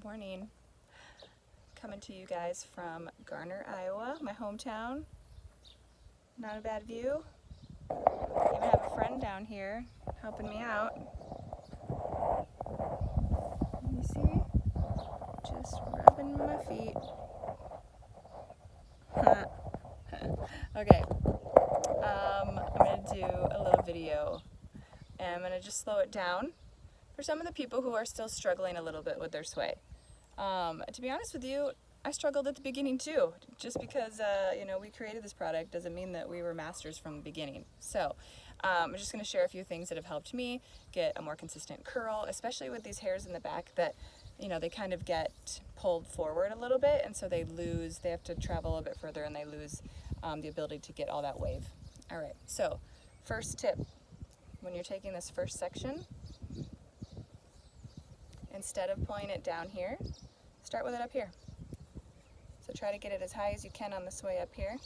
morning. Coming to you guys from Garner, Iowa, my hometown. Not a bad view. Even have a friend down here helping me out. You see? Just rubbing my feet. Okay. I'm gonna do a little video and I'm gonna just slow it down for some of the people who are still struggling a little bit with their sway. To be honest with you, I struggled at the beginning too. Just because we created this product doesn't mean that we were masters from the beginning. So I'm just going to share a few things that have helped me get a more consistent curl, especially with these hairs in the back that they kind of get pulled forward a little bit, and so they have to travel a little bit further and they lose the ability to get all that wave. All right, so first tip, when you're taking this first section, instead of pulling it down here, start with it up here. So try to get it as high as you can on the sway up here.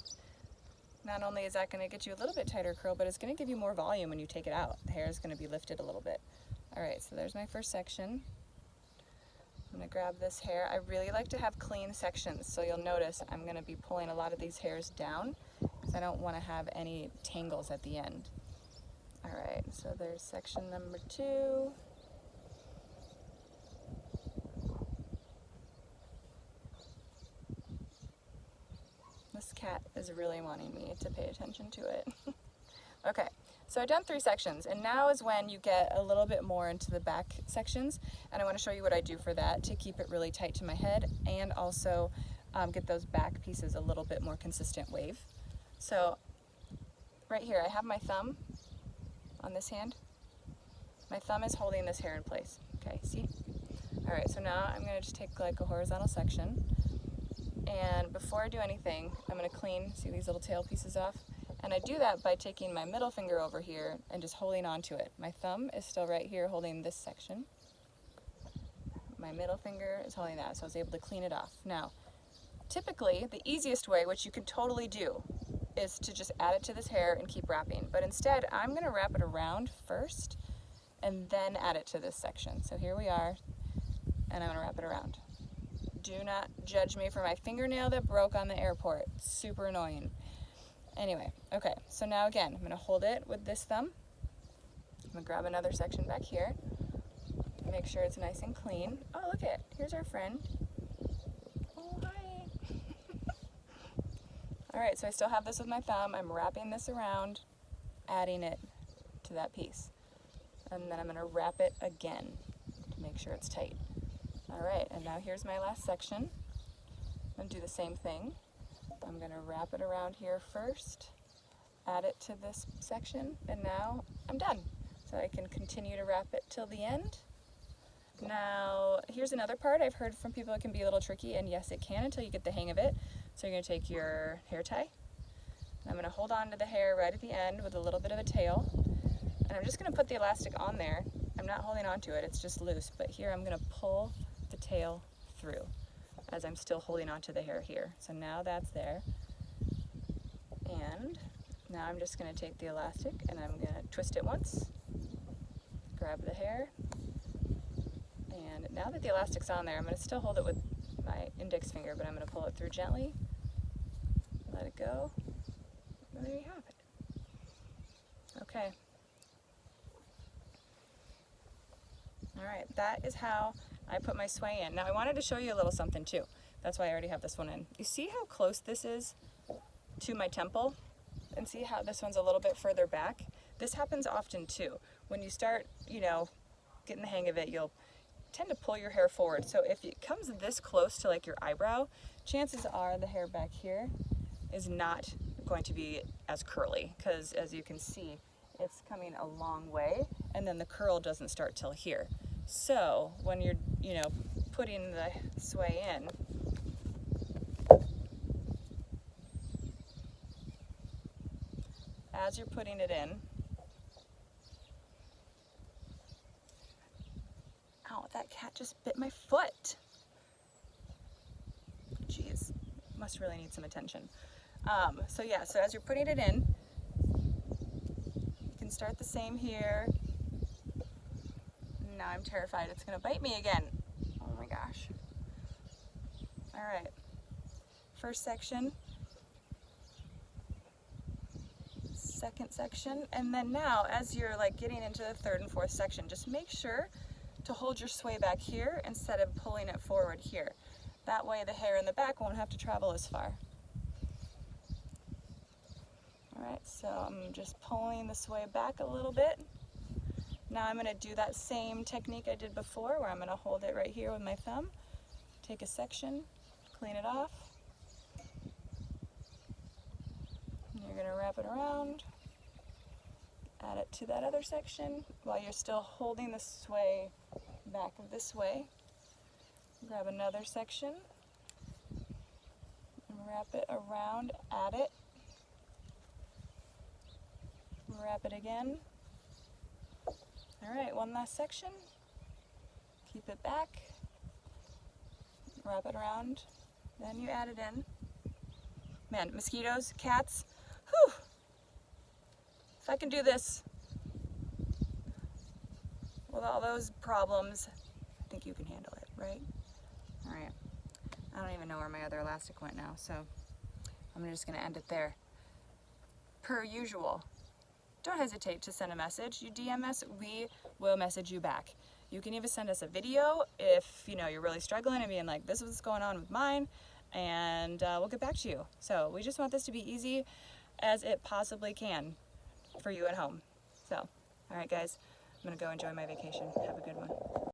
Not only is that going to get you a little bit tighter curl, but it's going to give you more volume when you take it out. The hair is going to be lifted a little bit. All right, so there's my first section. I'm going to grab this hair. I really like to have clean sections, so you'll notice I'm going to be pulling a lot of these hairs down because I don't want to have any tangles at the end. All right, so there's section number 2. This cat is really wanting me to pay attention to it. Okay, so I've done 3 sections, and now is when you get a little bit more into the back sections, and I want to show you what I do for that to keep it really tight to my head and also get those back pieces a little bit more consistent wave. So right here I have my thumb on this hand. My thumb is holding this hair in place. Okay, see? All right, so now I'm going to just take like a horizontal section. And before I do anything, I'm going to clean, see these little tail pieces off? And I do that by taking my middle finger over here and just holding on to it. My thumb is still right here holding this section. My middle finger is holding that, so I was able to clean it off. Now, typically, the easiest way, which you can totally do, is to just add it to this hair and keep wrapping. But instead, I'm going to wrap it around first and then add it to this section. So here we are, and I'm going to wrap it around. Do not judge me for my fingernail that broke on the airport. Super annoying. Anyway, okay, so now again, I'm going to hold it with this thumb. I'm going to grab another section back here to make sure it's nice and clean. Oh, look at it. Here's our friend. Oh, hi. All right, so I still have this with my thumb. I'm wrapping this around, adding it to that piece. And then I'm going to wrap it again to make sure it's tight. All right, and now here's my last section. I'm going to do the same thing. I'm going to wrap it around here first, add it to this section, and now I'm done. So I can continue to wrap it till the end. Now, here's another part. I've heard from people it can be a little tricky, and yes, it can until you get the hang of it. So you're going to take your hair tie, and I'm going to hold on to the hair right at the end with a little bit of a tail, and I'm just going to put the elastic on there. I'm not holding on to it, it's just loose, but here I'm going to pull the tail through as I'm still holding onto the hair here. So now that's there. And now I'm just going to take the elastic and I'm going to twist it once, grab the hair, and now that the elastic's on there, I'm going to still hold it with my index finger, but I'm going to pull it through gently, let it go, and there you have it. Okay. All right, that is how I put my sway in. Now I wanted to show you a little something too. That's why I already have this one in. You see how close this is to my temple? And see how this one's a little bit further back? This happens often too. When you start, getting the hang of it, you'll tend to pull your hair forward. So if it comes this close to like your eyebrow, chances are the hair back here is not going to be as curly, because as you can see, it's coming a long way, and then the curl doesn't start till here. So when you're, putting the sway in, as you're putting it in, ow, that cat just bit my foot. Jeez, must really need some attention. So as you're putting it in, you can start the same here. Now I'm terrified it's gonna bite me again. Oh my gosh. All right, first section, second section, and then now as you're like getting into the third and fourth section, just make sure to hold your sway back here instead of pulling it forward here. That way the hair in the back won't have to travel as far. All right, so I'm just pulling the sway back a little bit. Now I'm going to do that same technique I did before, where I'm going to hold it right here with my thumb, take a section, clean it off, and you're going to wrap it around, add it to that other section while you're still holding the sway back of this way. Grab another section and wrap it around, add it, wrap it again. All right, one last section, keep it back, wrap it around, then you add it in. Man, mosquitoes, cats, whew! If I can do this with all those problems, I think you can handle it, right? All right, I don't even know where my other elastic went now, so I'm just gonna end it there. Per usual, don't hesitate to send a message. You DM us, we will message you back. You can even send us a video if you're really struggling and being like, this is what's going on with mine, and we'll get back to you. So we just want this to be easy as it possibly can for you at home. So, all right guys, I'm gonna go enjoy my vacation. Have a good one.